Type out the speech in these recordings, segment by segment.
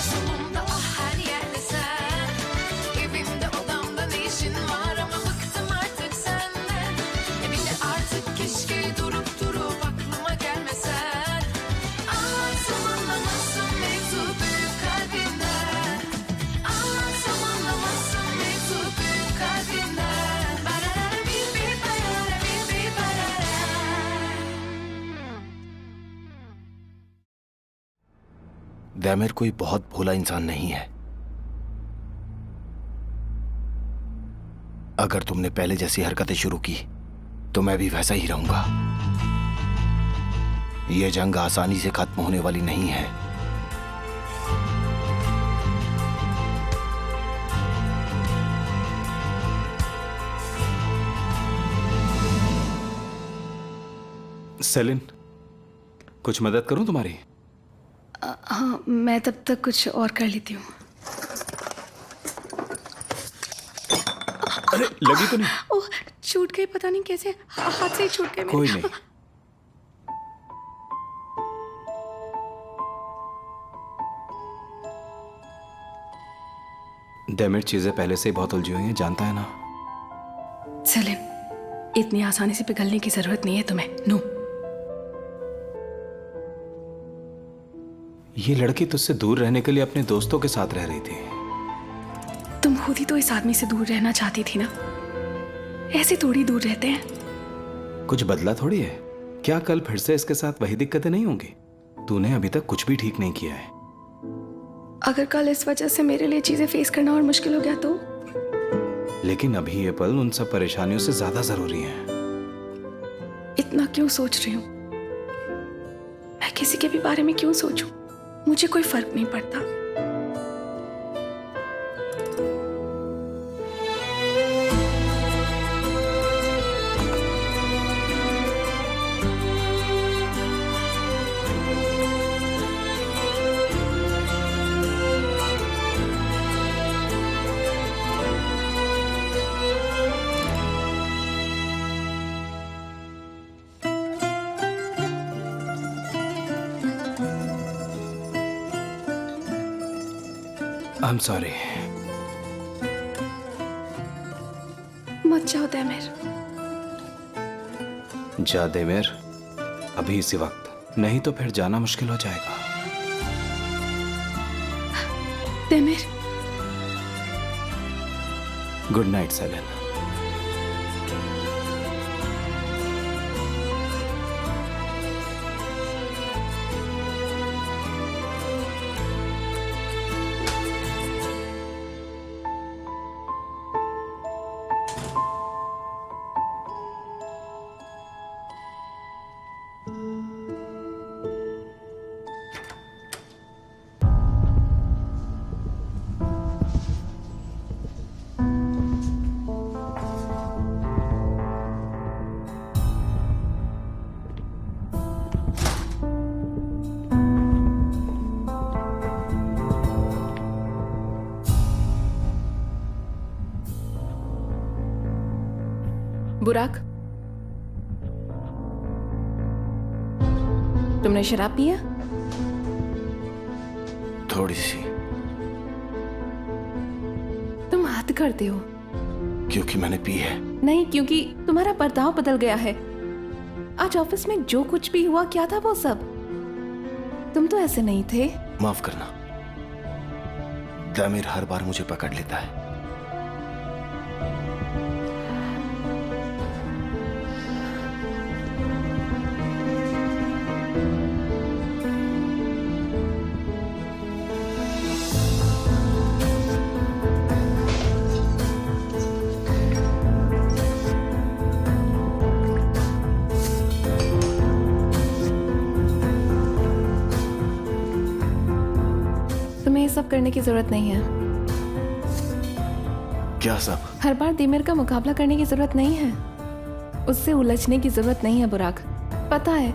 Sonunda ah her yerde sen. Evimde odamda ne işin var ama bıktım artık senden. Bir de artık keşke durup durup aklıma gelmesen. Anlatsam anlamazsın mevzu büyük kalbinden. Anlatsam anlamazsın mevzu büyük kalbinden. Barara bir barara bir barara. दैमिर कोई बहुत भोला इंसान नहीं है। अगर तुमने पहले जैसी हरकतें शुरू की तो मैं भी वैसा ही रहूंगा। ये जंग आसानी से खत्म होने वाली नहीं है। सेलिन, कुछ मदद करूं तुम्हारी? हाँ, मैं तब तक कुछ और कर लेती हूँ। अरे लगी तो नहीं? ओह, छूट गई, पता नहीं कैसे हाथ से ही छूट गए मेरे। कोई नहीं। डेमिट चीजें पहले से ही बहुत उलझी हुई हैं, जानता है ना। सेलिन, इतनी आसानी से पिघलने की जरूरत नहीं है तुम्हें। नो, ये लड़की तुझसे दूर रहने के लिए अपने दोस्तों के साथ रह रही थी। तुम खुद ही तो इस आदमी से दूर रहना चाहती थी ना। ऐसे थोड़ी दूर रहते हैं। कुछ बदला थोड़ी है। क्या कल फिर से इसके साथ वही दिक्कतें नहीं होंगी? तूने अभी तक कुछ भी ठीक नहीं किया है। अगर कल इस वजह से मेरे लिए चीजें फेस करना और मुश्किल हो गया तो? लेकिन अभी ये पल उन सब परेशानियों से ज्यादा जरूरी है। इतना क्यों सोच रही हूँ? मैं किसी के भी बारे में क्यों सोचूं? मुझे कोई फर्क नहीं पड़ता। I am sorry. मत जाओ दैमिर। जा डेमिर, अभी इसी वक्त, नहीं तो फिर जाना मुश्किल हो जाएगा। दैमिर, गुड नाइट सेलिन। बुराक, तुमने शराब पिया? थोड़ी सी। तुम हद करते हो। क्योंकि मैंने पी है। नहीं, क्योंकि तुम्हारा बर्ताव बदल गया है। आज ऑफिस में जो कुछ भी हुआ, क्या था वो सब? तुम तो ऐसे नहीं थे। माफ करना, दैमिर हर बार मुझे पकड़ लेता है। तुम्हें ये सब करने की जरूरत नहीं है। क्या सब? हर बार दिमिर का मुकाबला करने की जरूरत नहीं है। उससे उलझने की जरूरत नहीं है बुराक। पता है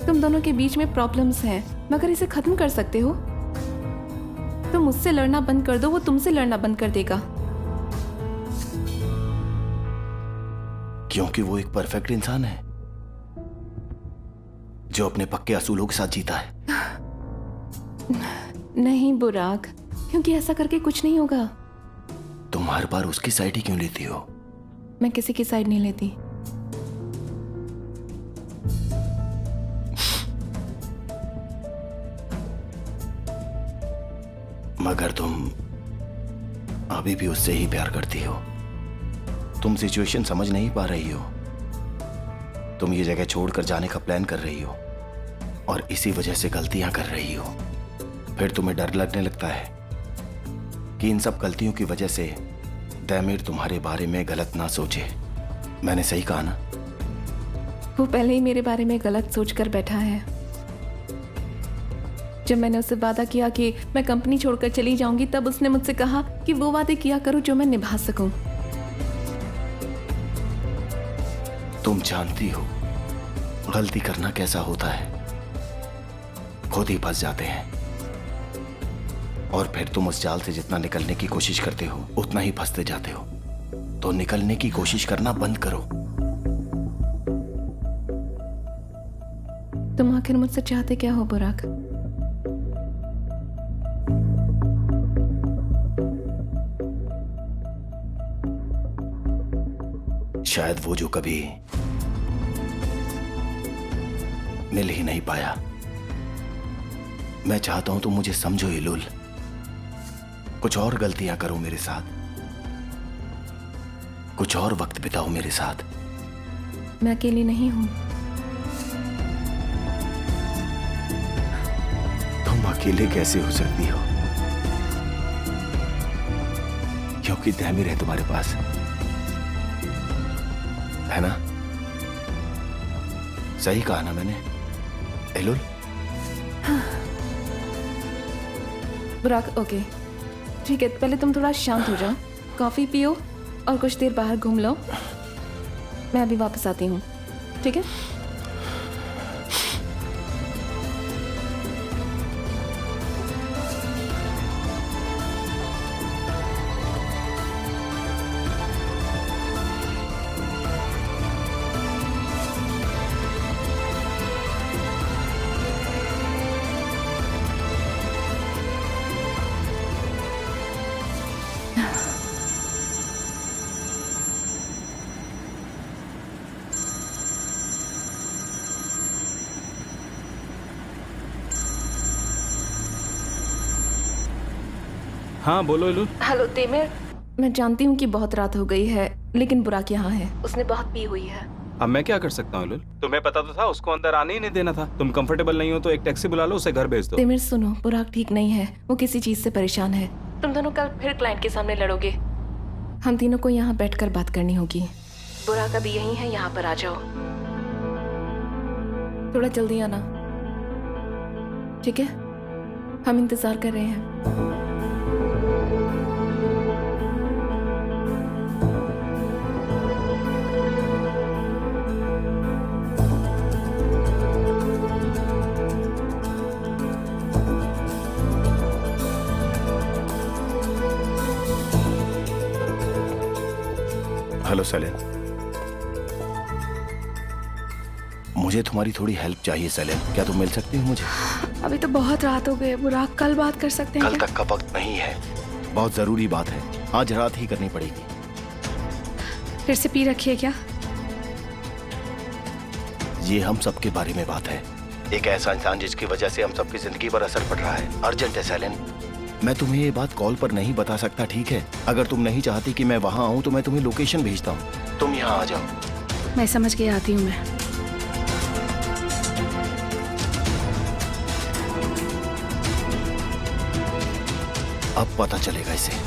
तुम दोनों के बीच में प्रॉब्लम्स हैं, मगर इसे खत्म कर सकते हो। तुम मुझसे लड़ना बंद कर दो, वो तुमसे लड़ना बंद कर देगा। क्योंकि वो एक परफेक्ट इंसान है जो अपने पक्के असूलों के साथ जीता है। नहीं बुराक, क्योंकि ऐसा करके कुछ नहीं होगा। तुम हर बार उसकी साइड ही क्यों लेती हो? मैं किसी की साइड नहीं लेती। मगर तुम अभी भी उससे ही प्यार करती हो। तुम सिचुएशन समझ नहीं पा रही हो। तुम ये जगह छोड़कर जाने का प्लान कर रही हो और इसी वजह से गलतियां कर रही हो। फिर तुम्हें डर लगने लगता है कि इन सब गलतियों की वजह से दैमिर तुम्हारे बारे में गलत ना सोचे। मैंने सही कहा ना? वो पहले ही मेरे बारे में गलत सोचकर बैठा है। जब मैंने उससे वादा किया कि मैं कंपनी छोड़कर चली जाऊंगी, तब उसने मुझसे कहा कि वो वादे किया करो जो मैं निभा सकूं। तुम जानती हो गलती करना कैसा होता है। खुद ही फंस जाते हैं और फिर तुम उस जाल से जितना निकलने की कोशिश करते हो उतना ही फंसते जाते हो। तो निकलने की कोशिश करना बंद करो। तुम आखिर मुझसे चाहते क्या हो बुराक? शायद वो जो कभी मिल ही नहीं पाया। मैं चाहता हूं तुम मुझे समझो इलुल। कुछ और गलतियां करो मेरे साथ, कुछ और वक्त बिताओ मेरे साथ। मैं अकेली नहीं हूं। तुम अकेले कैसे हो सकती हो? क्योंकि दैमिर है तुम्हारे पास, है ना? सही कहा ना मैंने इलुल? बुराक ओके ठीक है, पहले तुम थोड़ा शांत हो जाओ, कॉफी पियो और कुछ देर बाहर घूम लो। मैं अभी वापस आती हूँ, ठीक है? हाँ बोलो इलुल। हेलो तेमिर, मैं जानती हूँ कि बहुत रात हो गई है, लेकिन बुराक यहाँ है। उसने बहुत पी हुई है। अब मैं क्या कर सकता हूँ इलुल? तुम्हें पता तो था उसको अंदर आने ही नहीं देना था। तुम कंफर्टेबल नहीं हो तो एक टैक्सी बुला लो, उसे घर भेज दो। तेमिर सुनो, बुराक ठीक नहीं है, वो किसी चीज से परेशान है। तुम दोनों कल फिर क्लाइंट के सामने लड़ोगे। हम तीनों को यहाँ बैठकर बात करनी होगी। बुराक अभी यहीं है, यहाँ पर आ जाओ। थोड़ा जल्दी आना, ठीक है? हम इंतजार कर रहे हैं। हेलो सेलिन, मुझे तुम्हारी थोड़ी हेल्प चाहिए सेलिन। क्या तुम मिल सकती हो मुझे? अभी तो बहुत रात हो गई है बुराक, कल बात कर सकते हैं कल क्या? तक का वक्त नहीं है, बहुत जरूरी बात है, आज रात ही करनी पड़ेगी। फिर से पी रखी है क्या? ये हम सबके बारे में बात है। एक ऐसा इंसान जिसकी वजह से हम सबकी जिंदगी पर असर पड़ रहा है। अर्जेंट है सेलिन। मैं तुम्हें ये बात कॉल पर नहीं बता सकता, ठीक है? अगर तुम नहीं चाहती कि मैं वहां आऊं तो मैं तुम्हें लोकेशन भेजता हूं, तुम यहां आ जाओ। मैं समझ के आती हूँ मैं। अब पता चलेगा इसे।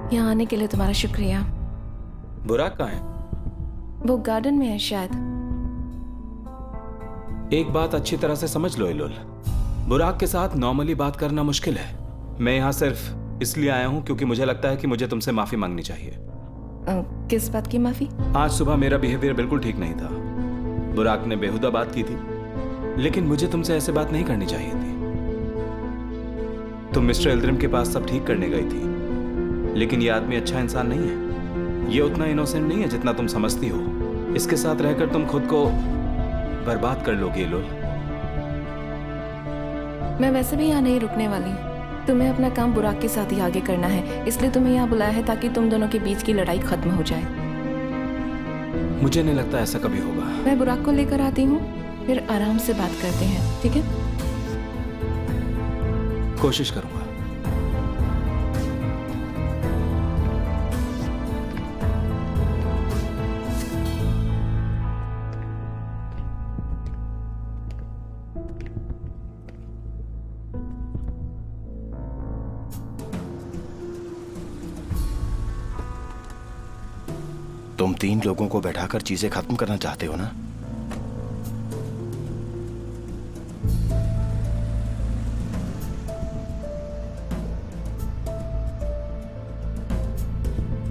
यहाँ आने के लिए तुम्हारा शुक्रिया। बुराक कहाँ है? वो गार्डन में है शायद। एक बात अच्छी तरह से समझ लो इलुल, बुराक के साथ नॉर्मली बात करना मुश्किल है। मैं यहाँ सिर्फ इसलिए आया हूँ क्योंकि मुझे लगता है कि मुझे तुमसे माफी मांगनी चाहिए। किस बात की माफी? आज सुबह मेरा बिहेवियर बिल्कुल ठीक नहीं था। बुराक ने बेहुदा बात की थी लेकिन मुझे तुमसे ऐसे बात नहीं करनी चाहिए थी। तुम मिस्टर एल्ड्रिम के पास सब ठीक करने गई थी, लेकिन ये आदमी अच्छा इंसान नहीं है। ये उतना इनोसेंट नहीं है जितना तुम समझती हो। इसके साथ रहकर तुम खुद को बर्बाद कर लोगी एलोल। मैं वैसे भी यहाँ नहीं रुकने वाली। तुम्हें अपना काम बुराक के साथ ही आगे करना है, इसलिए तुम्हें यहाँ बुलाया है ताकि तुम दोनों के बीच की लड़ाई खत्म हो जाए। मुझे नहीं लगता ऐसा कभी होगा। मैं बुराक को लेकर आती हूँ, फिर आराम से बात करते हैं, ठीक है? कोशिश करूंगा। तुम 3 लोगों को बैठाकर चीजें खत्म करना चाहते हो ना?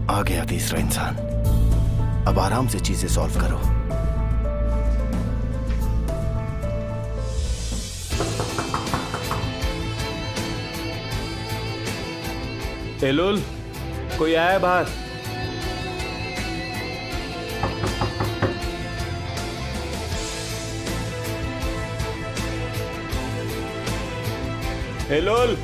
आ गया तीसरा इंसान। अब आराम से चीजें सॉल्व करो। एलोल, कोई आया है बाहर? एलोल,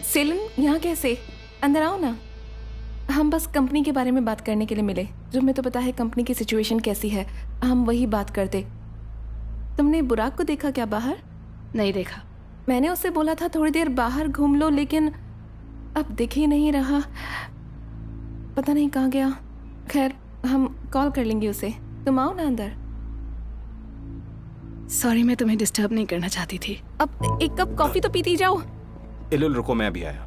सेलिन, यहाँ कैसे? अंदर आओ ना। हम बस कंपनी के बारे में बात करने के लिए मिले। तुम्हें तो पता है कंपनी की सिचुएशन कैसी है, हम वही बात करते। तुमने बुराक को देखा क्या बाहर? नहीं देखा। मैंने उससे बोला था थोड़ी देर बाहर घूम लो, लेकिन अब दिख ही नहीं रहा। पता नहीं कहाँ गया। खैर, हम कॉल कर लेंगे उसे। तुम आओ ना अंदर। सॉरी, मैं तुम्हें डिस्टर्ब नहीं करना चाहती थी। अब एक कप कॉफी तो पीती जाओ। एलोल रुको, मैं अभी आया।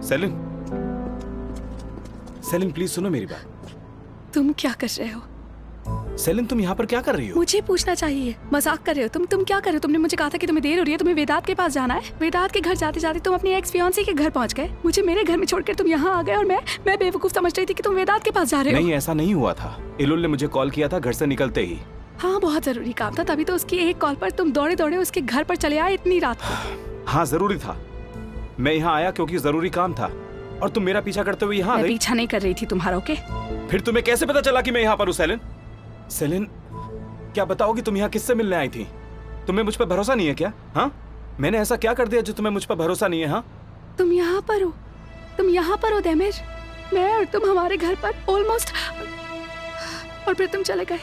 सेलिन, सेलिन प्लीज सुनो मेरी बात। तुम क्या कर रहे हो? सेलिन, तुम यहाँ पर क्या कर रही हो? मुझे पूछना चाहिए। मजाक कर रहे हो तुम क्या कर रहे हो? तुमने मुझे कहा था कि तुम्हें देर हो रही है, तुम्हें वेदांत के पास जाना है। वेदांत के घर जाते जाते तुम अपनी एक्स फियांसी के घर पहुंच गए। मुझे मेरे घर में छोड़कर तुम यहाँ आ गए और मैं बेवकूफ समझ रही थी कि तुम वेदांत के पास जा रहे हो। नहीं, ऐसा नहीं हुआ था। एलोल ने मुझे कॉल किया था घर से निकलते ही। हाँ, बहुत जरूरी काम था, तभी तो उसकी एक कॉल पर तुम दौड़े दौड़े उसके घर पर चले आए इतनी रात को। हाँ, जरूरी था। मैं यहाँ आया क्योंकि जरूरी काम था, और तुम मेरा पीछा करते हुए यहाँ आ मैं गई। पीछा नहीं कर रही थी तुम्हारा। ओके, फिर तुम्हें कैसे पता चला कि मैं यहाँ पर हूँ? सेलिन, सेलिन, क्या बताओगी तुम यहाँ किससे मिलने आई थी? तुम्हें मुझ पर भरोसा नहीं है क्या? हाँ, मैंने ऐसा क्या कर दिया जो तुम्हें मुझ पर भरोसा नहीं है? हाँ, तुम यहाँ पर हो दैमेर। मैं और तुम हमारे घर पर ऑलमोस्ट, और फिर तुम चले गए।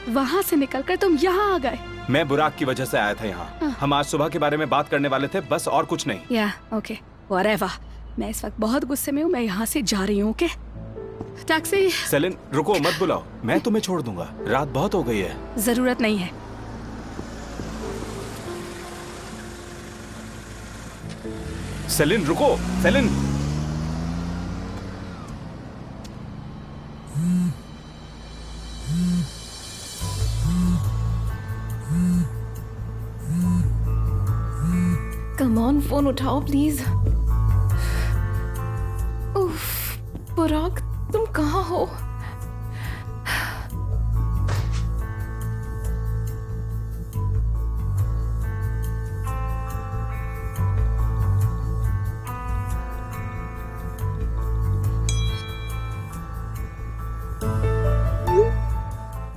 वहां से निकलकर तुम यहाँ आ गए। मैं बुराक की वजह से आया था यहाँ। हम आज सुबह के बारे में बात करने वाले थे, बस, और कुछ नहीं। या ओके, व्हाटएवर। मैं इस वक्त बहुत गुस्से में हूँ, मैं यहाँ से जा रही हूँ। Okay, taxi. सेलिन रुको, मत बुलाओ, मैं तुम्हें छोड़ दूंगा। रात बहुत हो गई है। जरूरत नहीं है। सेलिन रुको, सेलिन। कम ऑन, फोन उठाओ प्लीज। उफ, बुराक तुम कहाँ हो?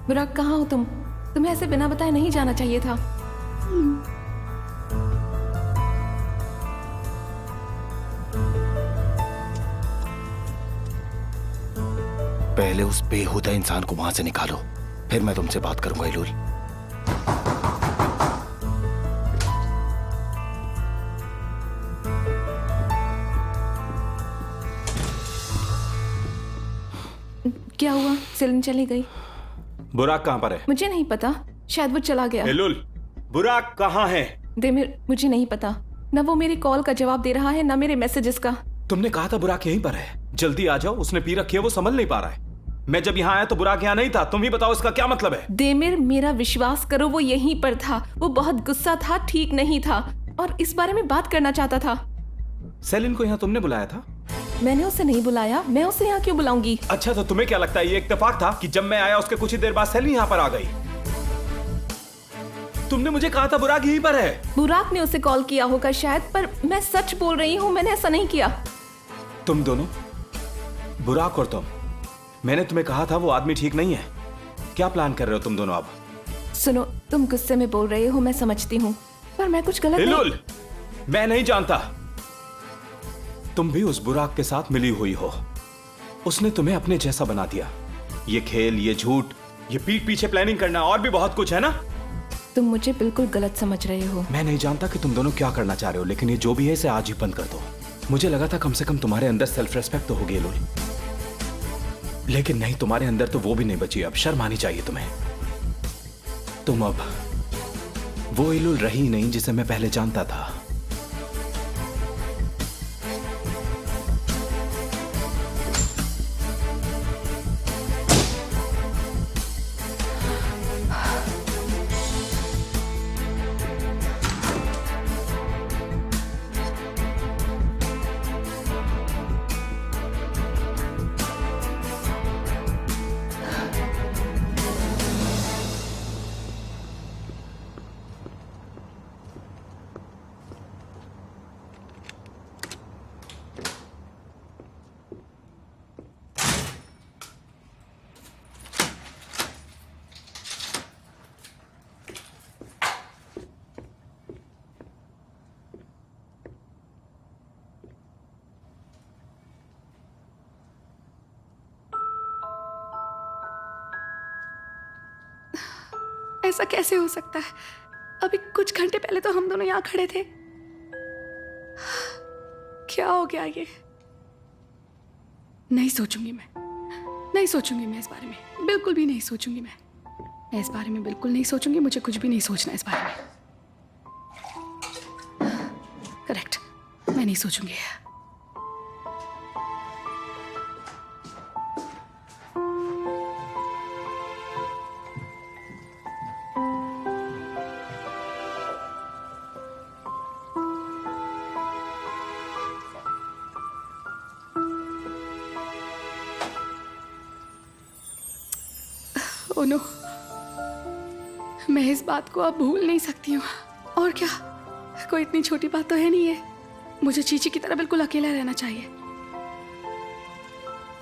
बुराक कहाँ हो तुम? तुम्हें ऐसे बिना बताए नहीं जाना चाहिए था। पहले उस बेहुदा इंसान को वहां से निकालो, फिर मैं तुमसे बात करूंगा इलुल। क्या हुआ? सेलिन चली गई? बुराक कहाँ पर है? मुझे नहीं पता, शायद वो चला गया। हिलुल, बुराक कहाँ है? देमिर, मुझे नहीं पता। न वो मेरी कॉल का जवाब दे रहा है, न मेरे मैसेजेस का। तुमने कहा था बुराक यहीं पर है, जल्दी आ जाओ। उसने पी रखी है, वो संभल नहीं पा रहा है। मैं जब यहाँ आया तो बुराक यहाँ नहीं था। तुम ही बताओ इसका क्या मतलब है? देमिर, मेरा विश्वास करो, वो यहीं पर था। वो बहुत गुस्सा था, ठीक नहीं था, और इस बारे में बात करना चाहता था। सेलिन को यहाँ तुमने बुलाया था? मैंने उसे नहीं बुलाया, मैं उसे यहाँ क्यों बुलाऊंगी? अच्छा, तो तुम्हें क्या लगता है ये इत्तेफाक था कि जब मैं आया उसके कुछ ही देर बाद सेलिन यहाँ पर आ गई? तुमने मुझे कहा था बुराक यहीं पर है। बुराक ने उसे कॉल किया होगा शायद, पर मैं सच बोल रही हूँ, मैंने ऐसा नहीं किया। तुम दोनों, बुराक और तुम, मैंने तुम्हें कहा था वो आदमी ठीक नहीं है। क्या प्लान कर रहे हो तुम दोनों अब? सुनो, तुम गुस्से में बोल रहे हो, मैं समझती हूँ, पर मैं कुछ गलत हिलुल, मैं नहीं जानता। तुम भी उस बुराक के साथ मिली हुई हो। उसने तुम्हें अपने जैसा बना दिया। ये खेल, ये झूठ, ये पीठ पीछे प्लानिंग करना और भी बहुत कुछ है ना। तुम मुझे बिल्कुल गलत समझ रहे हो। मैं नहीं जानता कि तुम दोनों क्या करना चाह रहे हो, लेकिन ये जो भी है इसे आज ही बंद कर दो। मुझे लगा था कम से कम तुम्हारे अंदर सेल्फ रेस्पेक्ट तो होगी हिलुल, लेकिन नहीं, तुम्हारे अंदर तो वो भी नहीं बची। अब शर्म आनी चाहिए तुम्हें। तुम अब वो हिलुल रही नहीं जिसे मैं पहले जानता था। ऐसा कैसे हो सकता है? अभी कुछ घंटे पहले तो हम दोनों यहाँ खड़े थे। क्या हो गया ये? नहीं सोचूंगी मैं, नहीं सोचूंगी मैं इस बारे में, बिल्कुल भी नहीं सोचूंगी मैं इस बारे में, बिल्कुल नहीं सोचूंगी। मुझे कुछ भी नहीं सोचना इस बारे में। करेक्ट, मैं नहीं सोचूंगी। ओह नो, मैं इस बात को अब भूल नहीं सकती हूँ। और क्या, कोई इतनी छोटी बात तो है नहीं है। मुझे चीची की तरह बिल्कुल अकेला रहना चाहिए।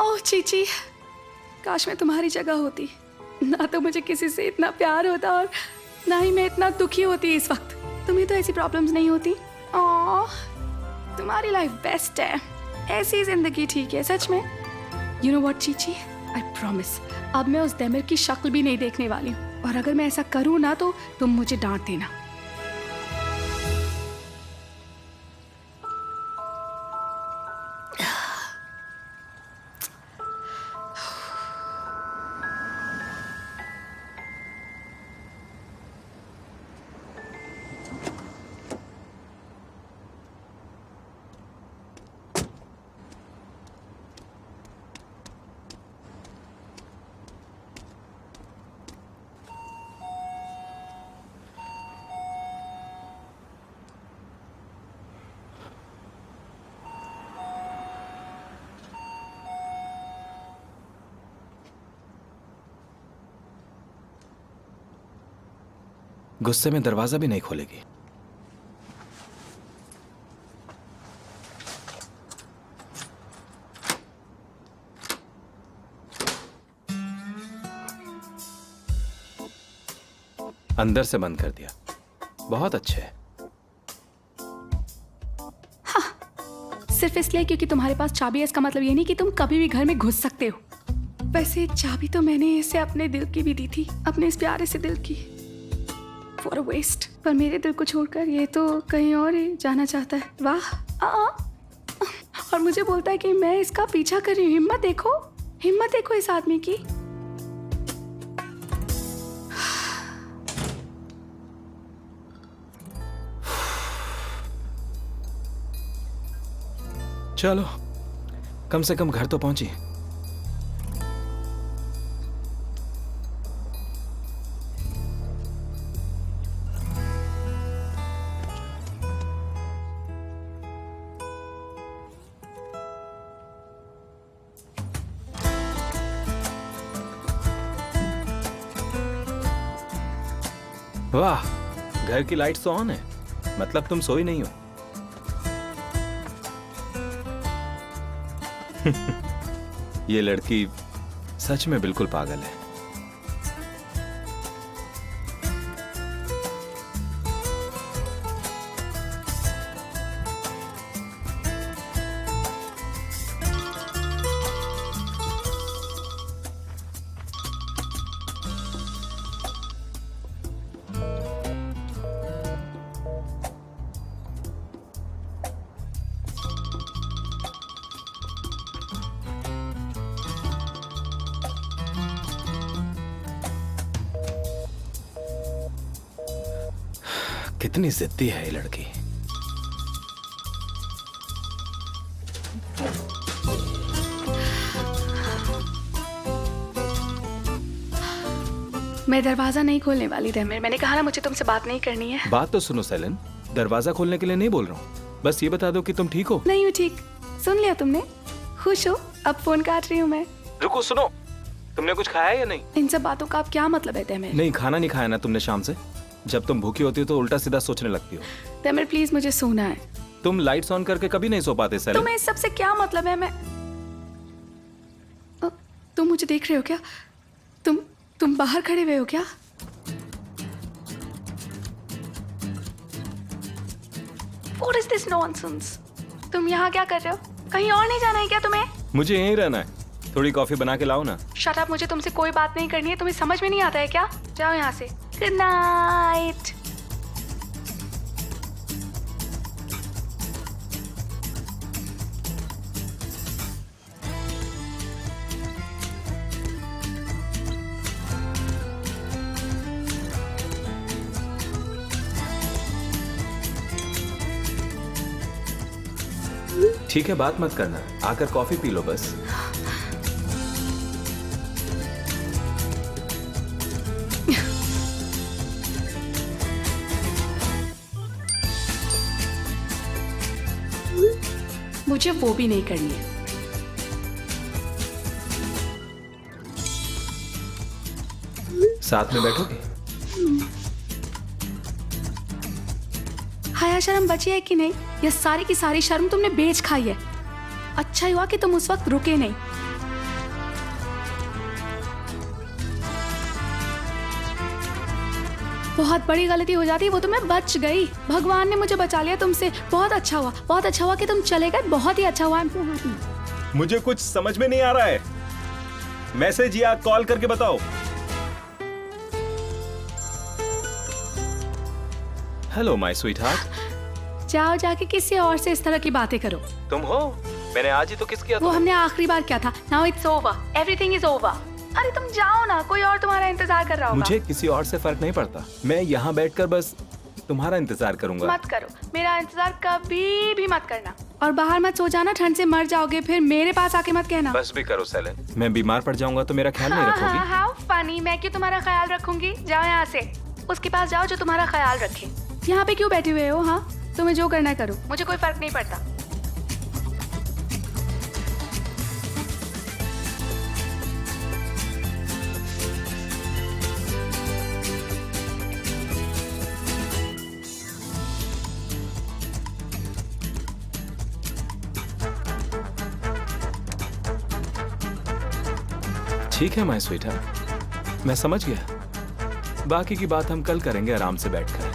ओह चीची, काश मैं तुम्हारी जगह होती। ना तो मुझे किसी से इतना प्यार होता और ना ही मैं इतना दुखी होती इस वक्त। तुम्हें तो ऐसी प्रॉब्लम्स नहीं होती। ओह, तुम्हारी लाइफ बेस्ट है, ऐसी जिंदगी ठीक है सच में। You know what Chichi, I promise अब मैं उस देमिर की शक्ल भी नहीं देखने वाली हूँ, और अगर मैं ऐसा करूँ ना तो तुम मुझे डांट देना। गुस्से में दरवाजा भी नहीं खोलेगी। अंदर से बंद कर दिया, बहुत अच्छे। सिर्फ इसलिए क्योंकि तुम्हारे पास चाबी है, इसका मतलब ये नहीं कि तुम कभी भी घर में घुस सकते हो। वैसे चाबी तो मैंने इसे अपने दिल की भी दी थी, अपने इस प्यारे से दिल की। For a waste. पर मेरे दिल को छोड़कर ये तो कहीं और ही जाना चाहता है। वाह। और मुझे बोलता है कि मैं इसका पीछा कर रही हूँ। हिम्मत देखो इस आदमी की। चलो, कम से कम घर तो पहुंची। वाह, घर की लाइट्स तो ऑन है, मतलब तुम सोई नहीं हो। ये लड़की सच में बिल्कुल पागल है। कितनी जिद्दी है ये लड़की। मैं दरवाजा नहीं खोलने वाली थी। मैंने कहा ना मुझे तुमसे बात नहीं करनी है। बात तो सुनो सेलन, दरवाजा खोलने के लिए नहीं बोल रहा हूँ, बस ये बता दो कि तुम ठीक हो। नहीं हूँ ठीक। सुन लिया तुमने? खुश हो? अब फोन काट रही हूँ मैं। रुको, सुनो, तुमने कुछ खाया या नहीं? इन सब बातों का अब क्या मतलब है तैमूर? नहीं, खाना नहीं खाया ना तुमने शाम से? जब तुम भूखी होती हो तो उल्टा सीधा सोचने लगती हो। तैमूर प्लीज, मुझे सोना है। तुम लाइट्स ऑन करके कभी नहीं सो पाते सेलन। तुम्हें इस सब से क्या मतलब है? तुम मुझे देख रहे हो क्या? तुम बाहर खड़े हुए हो क्या? What is this nonsense? तुम यहाँ क्या कर रहे हो? कहीं और नहीं जाना है क्या तुम्हें? मुझे यहीं रहना है। थोड़ी कॉफी बना के लाओ ना। शट अप, मुझे तुमसे कोई बात नहीं करनी है। तुम्हें समझ में नहीं आता है क्या? जाओ यहाँ से। Good night. ठीक है, बात मत करना, आकर कॉफी पी लो बस। मुझे वो भी नहीं करनी है। साथ में बैठोगे? हाया शर्म बची है कि नहीं? ये सारी की सारी शर्म तुमने बेच खाई है। अच्छा ही हुआ कि तुम उस वक्त रुके नहीं। बहुत बड़ी गलती हो जाती, वो तो मैं बच गई। भगवान ने मुझे बचा लिया तुमसे। बहुत अच्छा हुआ, बहुत अच्छा हुआ कि तुम चले गए। बहुत ही अच्छा हुआ। मुझे कुछ समझ में नहीं आ रहा है। मैसेज या कॉल करके बताओ। Hello my sweet heart. जाओ जाके किसी और से इस तरह की बातें करो। तुम हो? मैंने आज ही तो किस किया? वो हमने आखिरी बार किया था। Now it's over, everything is over. अरे तुम जाओ ना, कोई और तुम्हारा इंतजार कर रहा होगा। मुझे किसी और से फर्क नहीं पड़ता। मैं यहाँ बैठकर बस तुम्हारा इंतजार करूंगा। मत करो, मेरा इंतजार कभी भी मत करना। और बाहर मत सो जाना, ठंड से मर जाओगे। फिर मेरे पास आके मत कहना। बस भी करो सेलन, मैं बीमार पड़ जाऊंगा तो मेरा ख्याल नहीं रखोगी? हाउ फनी, मैं क्यों तुम्हारा ख्याल रखूंगी? जाओ यहाँ से, उसके पास जाओ जो तुम्हारा ख्याल रखे। यहाँ पे क्यों बैठे हुए हो? हाँ, तुम्हें जो करना है करो, मुझे कोई फर्क नहीं पड़ता। ठीक है माय स्वीटहार्ट, मैं समझ गया। बाकी की बात हम कल करेंगे आराम से बैठकर।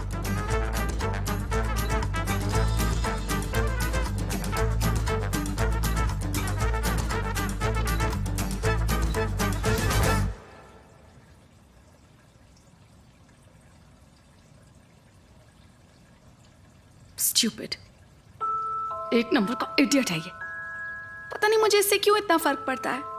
स्टूपिड, एक नंबर का इडियट है ये। पता नहीं मुझे इससे क्यों इतना फर्क पड़ता है।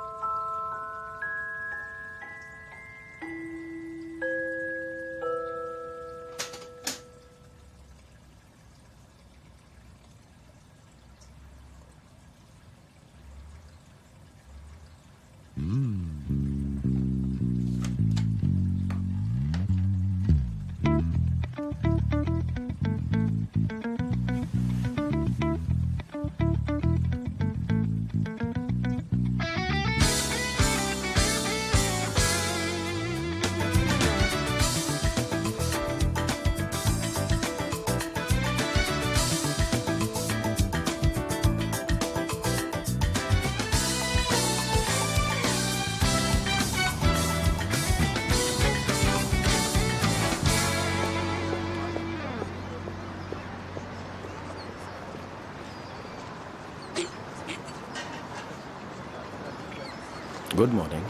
Good morning.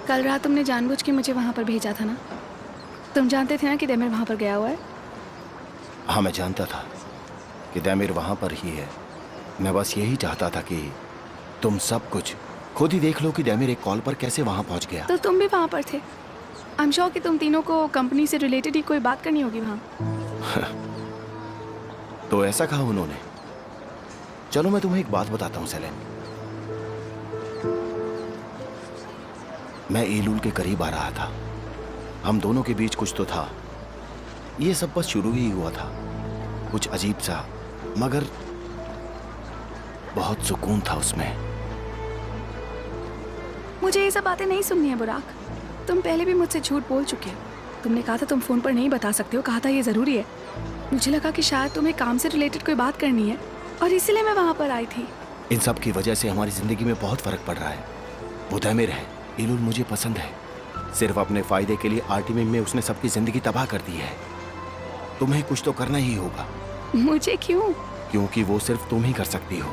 कल रात तुमने जानबूझ के मुझे वहां पर भेजा था ना? तुम जानते थे ना कि देमिर वहां पर गया हुआ है? हाँ, मैं जानता था कि देमिर वहां पर ही है। मैं बस यही चाहता था कि तुम सब कुछ खुद ही देख लो कि देमिर एक कॉल पर कैसे वहां पहुंच गया। तो तुम भी वहां पर थे। आई एम श्योर कि तुम तीनों को कंपनी से रिलेटेड ही कोई बात करनी होगी वहां। तो ऐसा कहा उन्होंने। चलो मैं तुम्हें एक बात बताता हूँ सेलेन। मैं एलुल के करीब आ रहा था। हम दोनों के बीच कुछ तो था। ये सब बस शुरू ही हुआ था, कुछ अजीब सा, मगर बहुत सुकून था उसमें। मुझे ये सब बातें नहीं सुननी है बुराक। तुम पहले भी मुझसे झूठ बोल चुके हो। तुमने कहा था तुम फोन पर नहीं बता सकते हो, कहा था ये जरूरी है। मुझे लगा कि शायद तुम्हें काम से रिलेटेड कोई बात करनी है और इसीलिए मैं वहां पर आई थी। इन सब की वजह से हमारी जिंदगी में बहुत फर्क पड़ रहा है। वो देमिर है, एलुल मुझे पसंद है। सिर्फ अपने फायदे के लिए आर्टिमिम में उसने सबकी जिंदगी तबाह कर दी है। तुम्हें कुछ तो करना ही होगा। मुझे क्यों? क्योंकि वो सिर्फ तुम ही कर सकती हो।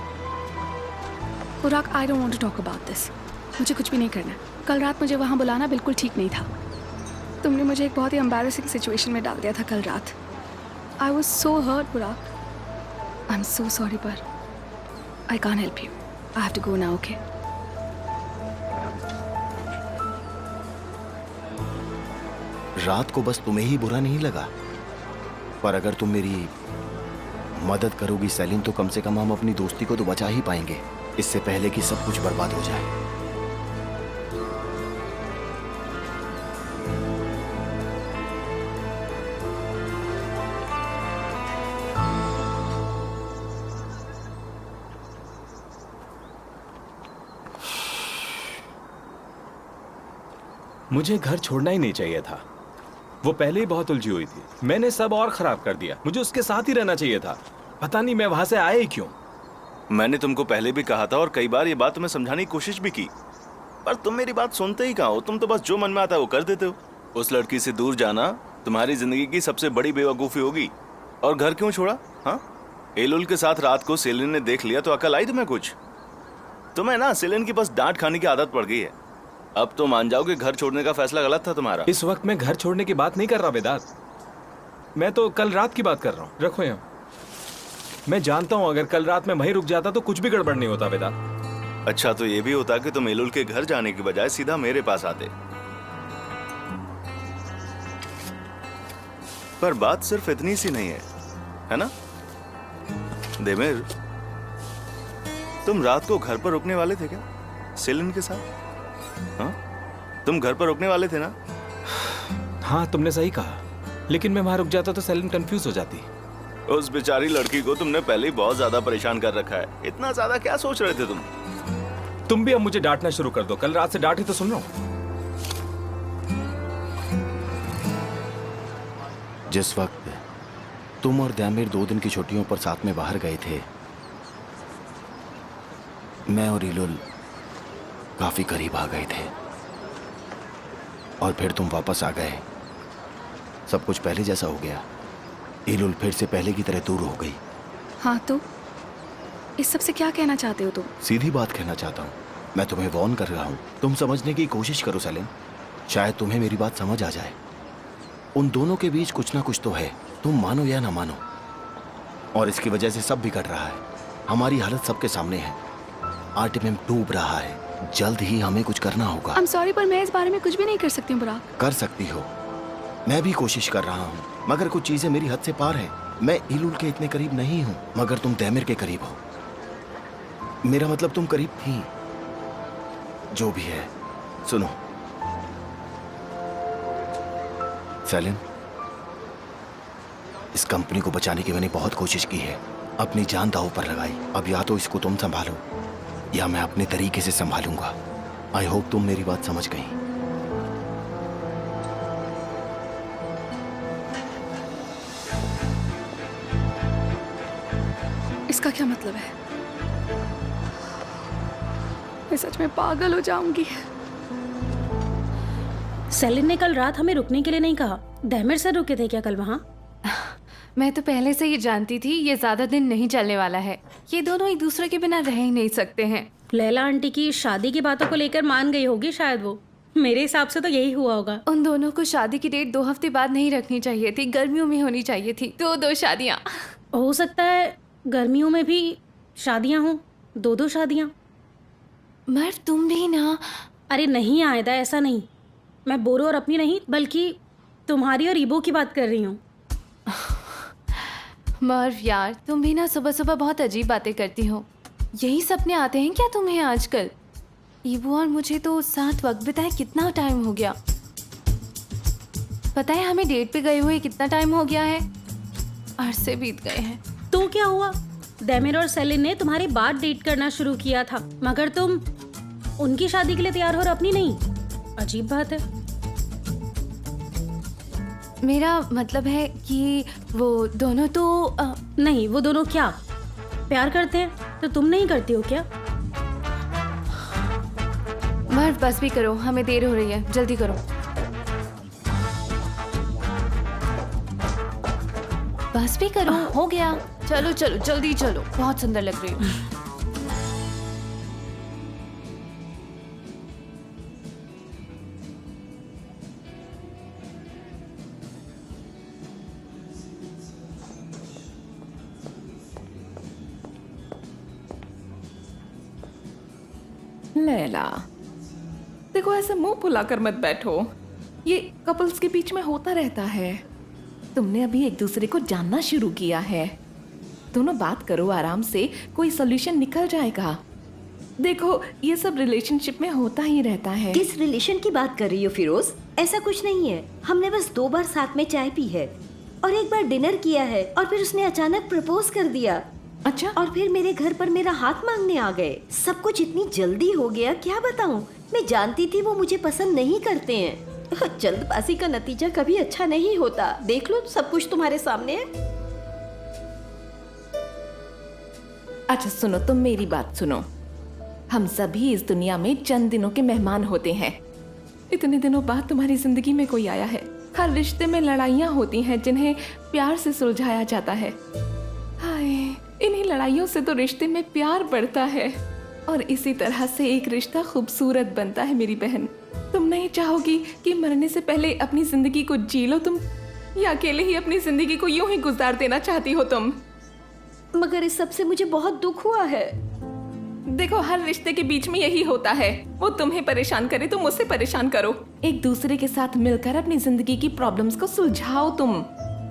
Burak, I don't want to talk about this. मुझे कुछ भी नहीं करना। कल रात मुझे वहां बुलाना बिल्कुल ठीक नहीं था। तुमने मुझे एक बहुत ही एम्बैरेसिंग सिचुएशन में डाल दिया था कल रात। आई वॉज सो हर्ट बुराक। आई एम सो सॉरी, पर I can't help you. I have to go now, okay? रात को बस तुम्हें ही बुरा नहीं लगा, पर अगर तुम मेरी मदद करोगी सेलिन, तो कम से कम हम अपनी दोस्ती को तो बचा ही पाएंगे, इससे पहले कि सब कुछ बर्बाद हो जाए। मुझे घर छोड़ना ही नहीं चाहिए था। वो पहले ही बहुत उलझी हुई थी। मैंने सब और खराब कर दिया। मुझे उसके साथ ही रहना चाहिए था। पता नहीं मैं वहां से आया ही क्यों। मैंने तुमको पहले भी कहा था और कई बार ये बात तुम्हें समझाने की कोशिश भी की, पर तुम मेरी बात सुनते ही कहाँ हो। तुम तो बस जो मन में आता है वो कर देते हो। उस लड़की से दूर जाना तुम्हारी जिंदगी की सबसे बड़ी बेवकूफ़ी होगी। और घर क्यों छोड़ा? हाँ, एलुल के साथ रात को सेलिन ने देख लिया तो अकल आई तुम्हें कुछ? तुम्हें ना सेलिन की बस डांट खाने की आदत पड़ गई है। अब तो मान जाओ कि घर छोड़ने का फैसला गलत था तुम्हारा। इस वक्त मैं घर छोड़ने की बात नहीं कर रहा वेदांत। मैं तो कल रात की बात कर रहा हूँ। रखो यहाँ। मैं जानता हूँ अगर कल रात में वहीं रुक जाता तो कुछ भी गड़बड़ नहीं होता वेदांत। अच्छा, तो ये भी होता कि तुम एलुल के घर जाने की बजाय सीधा मेरे पास आते। पर बात सिर्फ इतनी सी नहीं है ना देमिर? तुम रात को घर पर रुकने वाले थे क्या सेलिन के साथ? हाँ, तुम घर पर रुकने वाले थे ना? हाँ, तुमने सही कहा, लेकिन मैं वहां रुक जाता तो सेलिन कंफ्यूज हो जाती। उस बेचारी लड़की को तुमने पहले ही बहुत ज्यादा परेशान कर रखा है। इतना ज्यादा क्या सोच रहे थे तुम? तुम भी अब मुझे डांटना शुरू कर दो। कल रात से डांट ही तो सुन रहा हूं। जिस वक्त तुम और देमिर 2 दिन की छुट्टियों पर साथ में बाहर गए थे, मैं और एलुल काफी करीब आ गए थे और फिर तुम वापस आ गए। सब कुछ पहले जैसा हो गया। इलुल फिर से पहले की तरह दूर हो गई। हाँ तो इस सब से क्या कहना चाहते हो तुम? सीधी बात कहना चाहता हूँ। मैं तुम्हें वॉर्न कर रहा हूँ। तुम समझने की कोशिश करो सेलिन, शायद तुम्हें मेरी बात समझ आ जाए। उन दोनों के बीच कुछ ना कुछ तो है, तुम मानो या ना मानो, और इसकी वजह से सब बिगड़ रहा है। हमारी हालत सबके सामने है। आर्टिमियम डूब रहा है। जल्द ही हमें कुछ करना होगा। I'm sorry, पर मैं इस बारे में कुछ भी नहीं कर सकती हूँ बुराक। कर सकती हो। मैं भी कोशिश कर रहा हूँ, मगर कुछ चीजें मेरी हद से पार है। मैं इलुल के इतने करीब नहीं हूँ, मगर तुम दैमिर के करीब हो। मेरा मतलब तुम करीब थी। जो भी है, सुनो सेलिन, इस कंपनी को बचाने की मैंने बहुत कोशिश की है, अपनी जान दांव पर लगाई। अब या तो इसको तुम संभालो या मैं अपने तरीके से संभालूंगा। आई होप तुम मेरी बात समझ गई। इसका क्या मतलब है? मैं सच में पागल हो जाऊंगी। सेलिन ने कल रात हमें रुकने के लिए नहीं कहा। दैमिर सर रुके थे क्या कल वहाँ? मैं तो पहले से ही जानती थी ये ज्यादा दिन नहीं चलने वाला है। ये दोनों एक दूसरे के बिना रह ही नहीं सकते हैं। लैला आंटी की शादी की बातों को लेकर मान गई होगी शायद वो। मेरे हिसाब से तो यही हुआ होगा। उन दोनों को शादी की डेट 2 हफ्ते बाद नहीं रखनी चाहिए थी, गर्मियों में होनी चाहिए थी। दो शादियाँ। हो सकता है गर्मियों में भी शादियाँ हों, 2 शादियाँ। मर्व तुम भी ना। अरे नहीं आयदा, ऐसा नहीं। मैं बोरो और अपनी नहीं बल्कि तुम्हारी और ईबो की बात कर रही हूँ। मर्व यार, तुम भी ना सुबह सुबह बहुत अजीब बातें करती हो। यही सपने आते हैं क्या तुम्हें आजकल? ईबो और मुझे तो साथ वक्त बिताए कितना टाइम हो गया। पता है हमें डेट पे गए हुए कितना टाइम हो गया है? अरसे बीत गए हैं। तो क्या हुआ? दैमिर और सेलिन ने तुम्हारे बाद डेट करना शुरू किया था, मगर तुम उनकी शादी के लिए तैयार हो और अपनी नहीं। अजीब बात है। मेरा मतलब है कि वो दोनों तो नहीं, वो दोनों क्या प्यार करते हैं? तो तुम नहीं करती हो क्या? मर्व बस भी करो, हमें देर हो रही है, जल्दी करो। बस भी करो, हो गया। चलो चलो जल्दी चलो, बहुत सुंदर लग रही हो। लैला, देखो ऐसे मुंह फुलाकर मत बैठो। ये कपल्स के बीच में होता रहता है। तुमने अभी एक दूसरे को जानना शुरू किया है। दोनों बात करो आराम से, कोई सोल्यूशन निकल जाएगा। देखो ये सब रिलेशनशिप में होता ही रहता है। किस रिलेशन की बात कर रही हो फिरोज? ऐसा कुछ नहीं है। हमने बस 2 बार साथ में चाय पी है और एक बार डिनर किया है, और फिर उसने अचानक प्रपोज कर दिया। अच्छा, और फिर मेरे घर पर मेरा हाथ मांगने आ गए। सब कुछ इतनी जल्दी हो गया, क्या बताऊं। मैं जानती थी वो मुझे पसंद नहीं करते हैं। जल्दबाजी का नतीजा कभी अच्छा नहीं होता। देख लो, सब कुछ तुम्हारे सामने है। अच्छा सुनो, तुम मेरी बात सुनो। हम सभी इस दुनिया में चंद दिनों के मेहमान होते हैं। इतने दिनों बाद तुम्हारी जिंदगी में कोई आया है। हर रिश्ते में लड़ाइयाँ होती हैं जिन्हें प्यार से सुलझाया जाता है। हाय, इन्हीं लड़ाइयों से तो रिश्ते में प्यार बढ़ता है, और इसी तरह से एक रिश्ता खूबसूरत बनता है। मेरी बहन, तुम नहीं चाहोगी कि मरने से पहले अपनी जिंदगी को जी लो तुम, या अकेले ही अपनी जिंदगी को यूं ही गुजार देना चाहती हो तुम? मगर इस सब से मुझे बहुत दुख हुआ है। देखो, हर रिश्ते के बीच में यही होता है। वो तुम्हें परेशान करे तो मुझसे परेशान करो। एक दूसरे के साथ मिलकर अपनी जिंदगी की प्रॉब्लम्स को सुलझाओ तुम।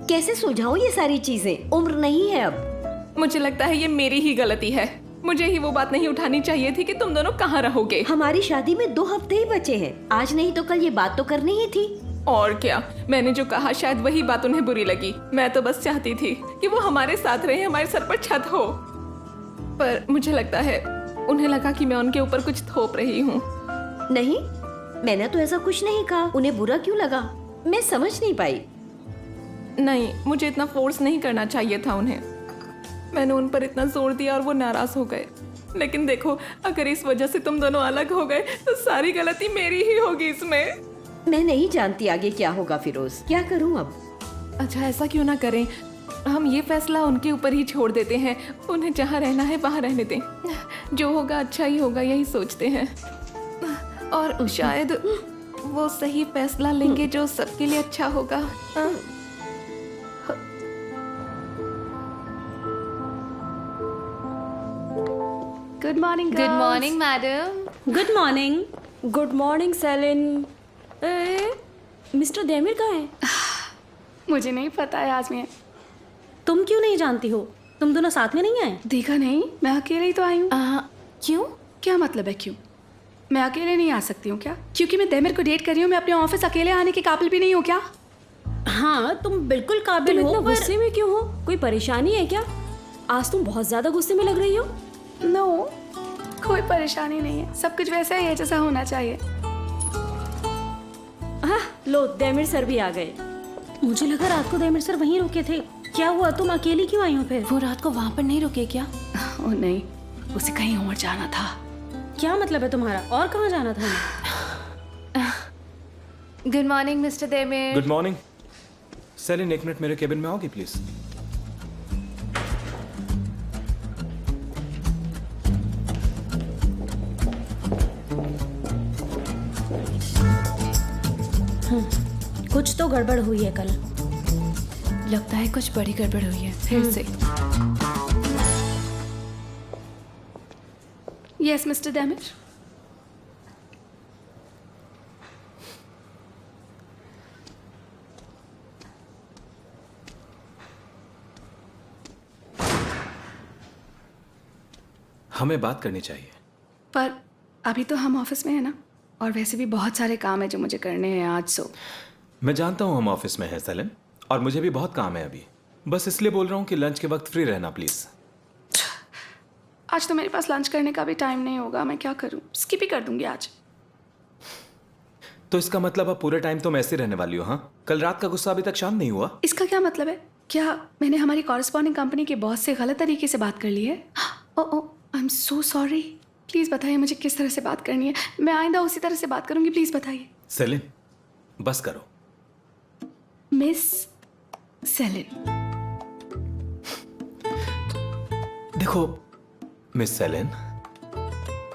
कैसे सुलझाऊं ये सारी चीजें? उम्र नहीं है अब। मुझे लगता है ये मेरी ही गलती है। मुझे ही वो बात नहीं उठानी चाहिए थी कि तुम दोनों कहाँ रहोगे। हमारी शादी में 2 हफ्ते ही बचे हैं। आज नहीं तो कल ये बात तो करनी ही थी। और क्या, मैंने जो कहा शायद वही बात उन्हें बुरी लगी। मैं तो बस चाहती थी कि वो हमारे साथ रहे, हमारे सर पर छत हो। पर मुझे लगता है उन्हें लगा कि मैं उनके ऊपर कुछ थोप रही हूँ। नहीं, मैंने तो ऐसा कुछ नहीं कहा। उन्हें बुरा क्यों लगा, मैं समझ नहीं पाई। नहीं, मुझे इतना फोर्स नहीं करना चाहिए था उन्हें। मैंने उन पर इतना जोर दिया और वो नाराज हो गए। लेकिन देखो, अगर इस वजह से तुम दोनों अलग हो गए तो सारी गलती मेरी ही होगी इसमें। मैं नहीं जानती आगे क्या होगा फिरोज, क्या करूं अब। अच्छा, ऐसा क्यों ना करें, हम ये फैसला उनके ऊपर ही छोड़ देते हैं। उन्हें जहाँ रहना है वहाँ रहने दें। जो होगा अच्छा ही होगा, यही सोचते हैं। और शायद वो सही फैसला लेंगे जो सबके लिए अच्छा होगा। Good morning. Good morning madam. Good morning. Good morning Celine. Mister Demir कहाँ है? मुझे नहीं पता है आज मैं। तुम क्यों नहीं जानती हो? तुम दोनों साथ में नहीं आए? देखा नहीं, मैं अकेले ही तो आई हूँ। क्यों? क्या मतलब है क्यों? मैं अकेले नहीं आ सकती हूँ क्या? क्योंकि मैं देमिर को डेट कर रही हूँ, मैं अपने ऑफिस अकेले आने के काबिल भी नहीं हूँ क्या? हाँ, तुम बिल्कुल तुम काबिल हो, इतना पर गुस्से में क्यों हो? कोई परेशानी है क्या? आज तुम बहुत ज्यादा गुस्से में लग रही हो। नो, कोई परेशानी नहीं है, सब कुछ वैसा ही है जैसा होना चाहिए। हाँ, लो देमिर सर भी आ गए। मुझे लगा रात को देमिर सर वहीं रुके थे। क्या हुआ, तुम अकेली क्यों आई हो फिर? वो रात को वहाँ पर नहीं रुके क्या? ओह नहीं, उसे कहीं और जाना था। क्या मतलब है तुम्हारा? और कहाँ जाना था? Good morning mister Demir. Good morning. Celine, 1 minute मेरे केबिन में आओगी प्लीज? कुछ तो गड़बड़ हुई है कल। लगता है कुछ बड़ी गड़बड़ हुई है फिर से। Yes mister Demir. हमें बात करनी चाहिए। पर अभी तो हम ऑफिस में है ना, और वैसे भी बहुत सारे काम है जो मुझे करने हैं आज। सो मैं जानता हूँ हम ऑफिस में हैं सेलिन, और मुझे भी बहुत काम है अभी। बस इसलिए बोल रहा हूँ कि लंच के वक्त फ्री रहना प्लीज। आज तो मेरे पास लंच करने का भी टाइम नहीं होगा, मैं क्या करूँ? स्किप ही कर दूंगी आज। तो इसका मतलब अब पूरे टाइम तुम ऐसे रहने वाली हो? हाँ, कल रात का गुस्सा अभी तक शांत नहीं हुआ? इसका क्या मतलब है? क्या मैंने हमारी कॉरेस्पॉन्डिंग कंपनी के बॉस से गलत तरीके से बात कर ली है? Oh, I am so sorry. Please बताइए मुझे किस तरह से बात करनी है, मैं आइंदा उसी तरह से बात करूंगी। प्लीज़ बताइए। सेलिन, बस करो। Miss Selin. देखो मिस सेलिन,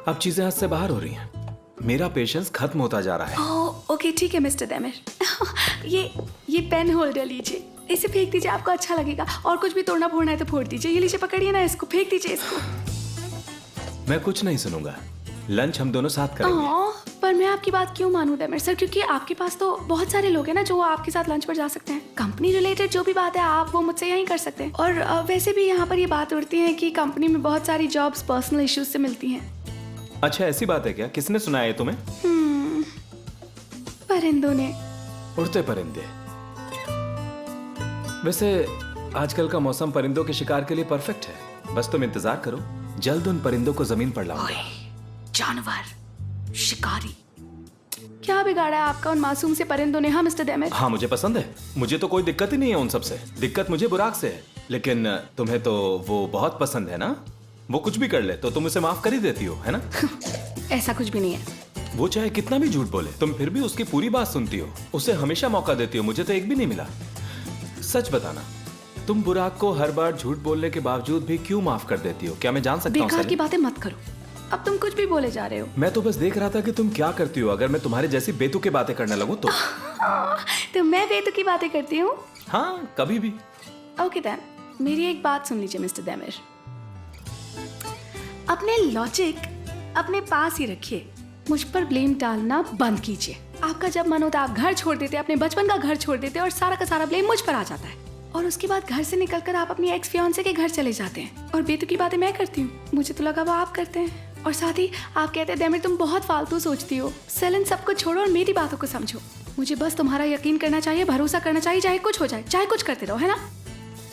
अब चीजें हाथ से बाहर हो रही हैं। मेरा पेशेंस खत्म होता जा रहा है। ओह ओके, ठीक है मिस्टर देमिर। ये पेन होल्डर लीजिए, इसे फेंक दीजिए, आपको अच्छा लगेगा। और कुछ भी तोड़ना फोड़ना है तो फोड़ दीजिए। ये लीजिए, पकड़िए ना इसको, फेंक दीजिए इसको। मैं कुछ नहीं सुनूंगा, लंच हम दोनों साथ करेंगे। पर मैं आपकी बात क्यों मानूं देमिर सर? क्योंकि आपके पास तो बहुत सारे लोग हैं ना जो आपके साथ लंच पर जा सकते हैं। कंपनी रिलेटेड जो भी बात है आप वो मुझसे यहीं कर सकते हैं। और वैसे भी यहाँ पर ये बात उड़ती है कि कंपनी में बहुत सारी जॉब्स पर्सनल इश्यूज से मिलती हैं। अच्छा, ऐसी बात है क्या? किसने सुनाया है तुम्हें? परिंदों ने। उड़ते परिंदे। वैसे आजकल का मौसम परिंदों के शिकार के लिए परफेक्ट है। बस तुम इंतजार करो, जल्द उन परिंदों को जमीन पर लाऊंगा। जानवर, शिकारी, क्या बिगाड़ा है आपका उन मासूम से परिंदों ने? हाँ मिस्टर देमिर। हाँ, मुझे पसंद है, मुझे तो कोई दिक्कत ही नहीं है उन सब से। दिक्कत मुझे बुराक से है, लेकिन तुम्हें तो वो बहुत पसंद है ना। वो कुछ भी कर ले तो तुम उसे माफ कर ही देती हो, है ना? ऐसा कुछ भी नहीं है। वो चाहे कितना भी झूठ बोले, तुम फिर भी उसकी पूरी बात सुनती हो, उसे हमेशा मौका देती हो। मुझे तो एक भी नहीं मिला। सच बताना, तुम बुराक को हर बार झूठ बोलने के बावजूद भी क्यों माफ कर देती हो? क्या मैं जान सकता हूँ? बेकार की बातें मत करो, अब तुम कुछ भी बोले जा रहे हो। मैं तो बस देख रहा था कि तुम क्या करती हो। अगर मैं तुम्हारे जैसी बेतुकी बातें करने लगूं तो तो मैं बेतुकी बातें करती हूँ? हाँ, कभी भी। ओके देन, मेरी एक बात सुन लीजिए मिस्टर देमिर। अपने लॉजिक अपने पास ही रखिए, मुझ पर ब्लेम डालना बंद कीजिए। आपका जब मन होता है आप घर छोड़ देते, अपने बचपन का घर छोड़ देते और सारा का सारा ब्लेम मुझ पर आ जाता है। और उसके बाद घर से निकलकर आप अपनी एक्स फियांसे के घर चले जाते हैं और बेतुकी बातें मैं करती हूँ। मुझे तो लगा वो आप करते हैं। और साथ ही आप कहते हैं देमिर तुम बहुत फालतू सोचती हो। सेलिन, सबको छोड़ो और मेरी बातों को समझो। मुझे बस तुम्हारा यकीन करना चाहिए, भरोसा करना चाहिए, चाहे कुछ हो जाए, चाहे कुछ करते रहो, है ना?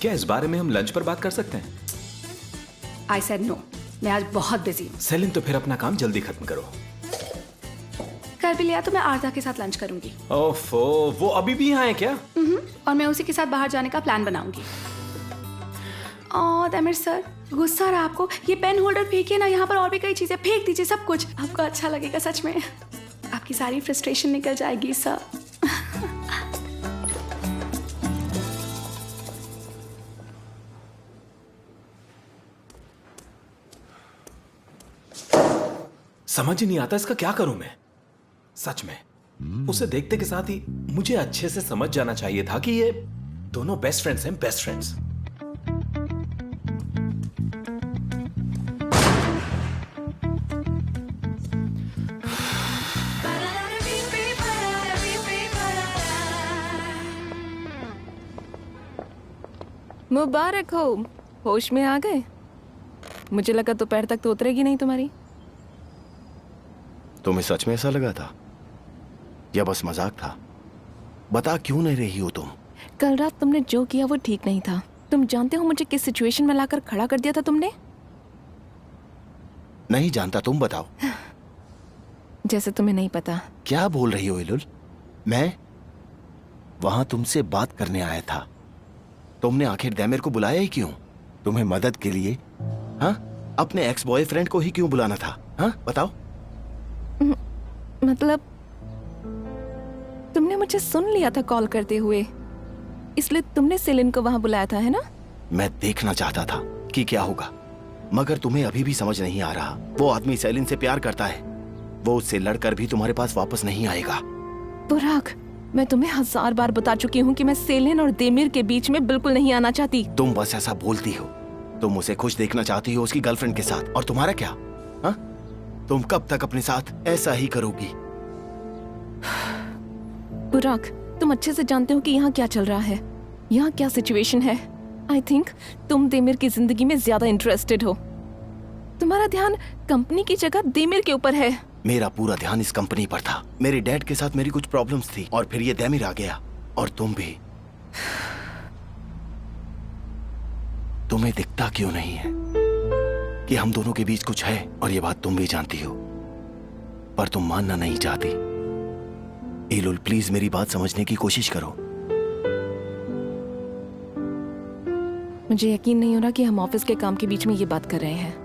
क्या इस बारे में हम लंच पर बात कर सकते हैं? आई सेड नो, मैं आज बहुत बिजी हूँ। सेलिन, तो फिर अपना काम जल्दी खत्म करो। कर भी लिया तो मैं आरदा के साथ लंच करूंगी। ओफो, वो अभी भी यहाँ है क्या? और मैं उसी के साथ बाहर जाने का प्लान बनाऊंगी। दैमिर सर, गुस्सा आ रहा है आपको? ये पेन होल्डर फेंकिए ना, यहाँ पर और भी कई चीजें फेंक दीजिए, सब कुछ आपको अच्छा लगेगा सच में। आपकी सारी फ्रस्ट्रेशन निकल जाएगी सर। समझ ही नहीं आता इसका क्या करूं मैं सच में। उसे देखते के साथ ही मुझे अच्छे से समझ जाना चाहिए था कि ये दोनों बेस्ट फ्रेंड्स हैं, बेस्ट फ्रेंड्स। मुबारक हो, होश में आ गए। मुझे लगा दोपहर तक तो उतरेगी नहीं तुम्हारी। तुम्हें सच में ऐसा लगा था या बस मजाक था? बता क्यों नहीं रही हो तुम? कल रात तुमने जो किया वो ठीक नहीं था। तुम जानते हो मुझे किस सिचुएशन में लाकर खड़ा कर दिया था तुमने? नहीं जानता, तुम बताओ। जैसे तुम्हें नहीं पता। क्या बोल रही हो इलुल? मैं वहां तुमसे बात करने आया था। तुमने आखिर दैमिर को बुलाया ही क्यों? तुम्हें मदद के लिए? हाँ, अपने एक्स बॉयफ्रेंड को ही क्यों बुलाना था? हाँ बताओ। मतलब तुमने मुझे सुन लिया था कॉल करते हुए, इसलिए तुमने सेलिन को वहां बुलाया था, है ना? मैं देखना चाहता था कि क्या होगा, मगर तुम्हें अभी भी समझ नहीं आ रहा। वो आदमी सेलिन से प्यार करता है। वो उससे लड़कर भी तुम्हारे पास वापस नहीं आएगा। बुराक, मैं तुम्हें 1000 बार बता चुकी हूँ कि मैं सेलिन और देमिर के बीच में बिल्कुल नहीं आना चाहती। तुम बस ऐसा बोलती हो। तुम उसे खुश देखना चाहती हो उसकी गर्लफ्रेंड के साथ, और तुम्हारा क्या? हाँ, तुम कब तक अपने साथ ऐसा ही करोगी? बुराक, तुम अच्छे से जानते हो कि यहाँ क्या चल रहा है, यहाँ क्या सिचुएशन है। आई थिंक तुम देमिर की जिंदगी में ज्यादा इंटरेस्टेड हो। तुम्हारा ध्यान कंपनी की जगह देमिर के ऊपर है। मेरा पूरा ध्यान इस कंपनी पर था। मेरे डैड के साथ मेरी कुछ प्रॉब्लम्स थी और फिर ये दैमिर आ गया, और तुम भी। तुम्हें दिखता क्यों नहीं है कि हम दोनों के बीच कुछ है? और ये बात तुम भी जानती हो, पर तुम मानना नहीं चाहती। इलुल, प्लीज मेरी बात समझने की कोशिश करो। मुझे यकीन नहीं हो रहा कि हम ऑफिस के काम के बीच में ये बात कर रहे हैं।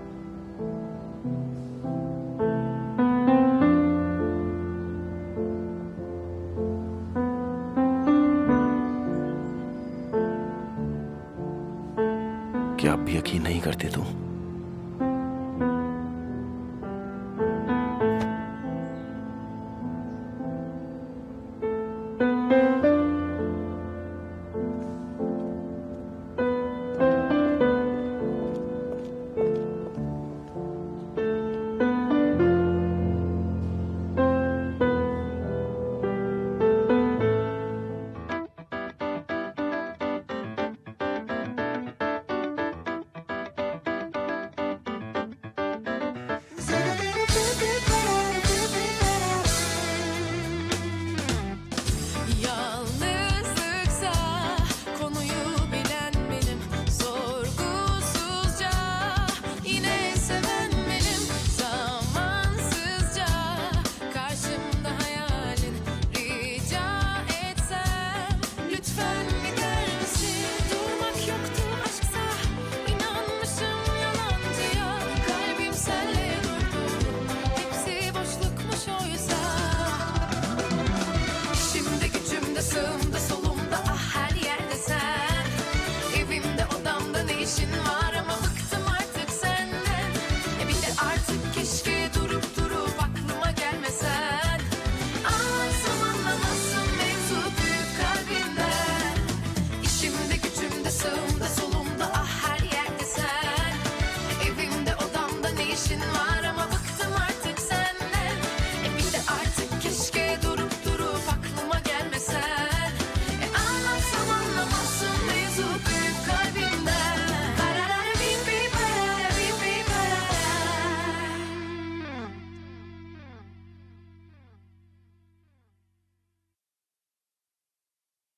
क्या अब भी यकीन नहीं करते तुम?